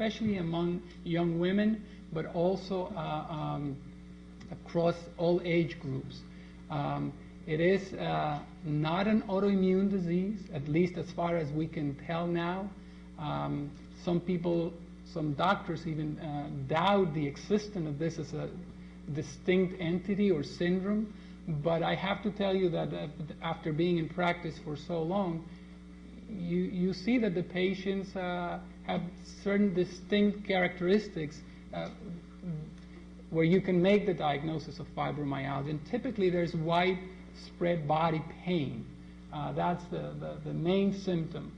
especially among young women, but also across all age groups. It is not an autoimmune disease, at least as far as we can tell now. Some doctors even doubt the existence of this as a distinct entity or syndrome. But I have to tell you that after being in practice for so long, you see that the patients have certain distinct characteristics where you can make the diagnosis of fibromyalgia. And typically there's widespread body pain. That's the main symptom.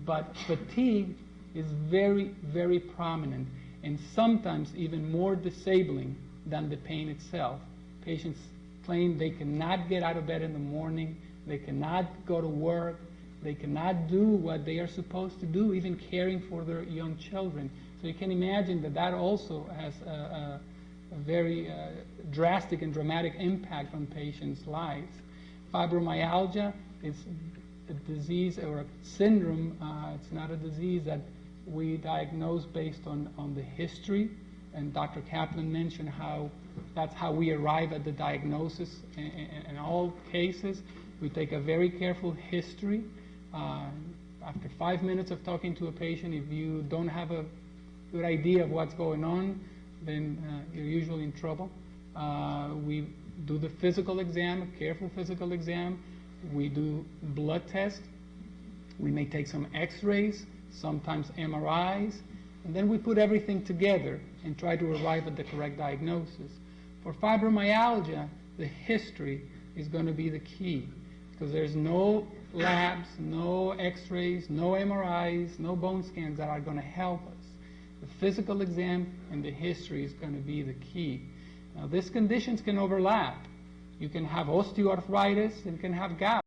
But fatigue is very, very prominent, and sometimes even more disabling than the pain itself. Patients claim they cannot get out of bed in the morning, they cannot go to work, they cannot do what they are supposed to do, even caring for their young children. So you can imagine that that also has a very drastic and dramatic impact on patients' lives. Fibromyalgia is a disease or a syndrome. It's not a disease that we diagnose based on the history, and Dr. Kaplan mentioned how that's how we arrive at the diagnosis. In all cases, we take a very careful history. After 5 minutes of talking to a patient, if you don't have a good idea of what's going on, then you're usually in trouble. We do the physical exam, a careful physical exam. We do blood tests. We may take some x-rays, sometimes MRIs, and then we put everything together and try to arrive at the correct diagnosis. For fibromyalgia, the history is going to be the key, because there's no labs, no x-rays, no MRIs, no bone scans that are going to help us. The physical exam and the history is going to be the key. Now, these conditions can overlap. You can have osteoarthritis and can have gout.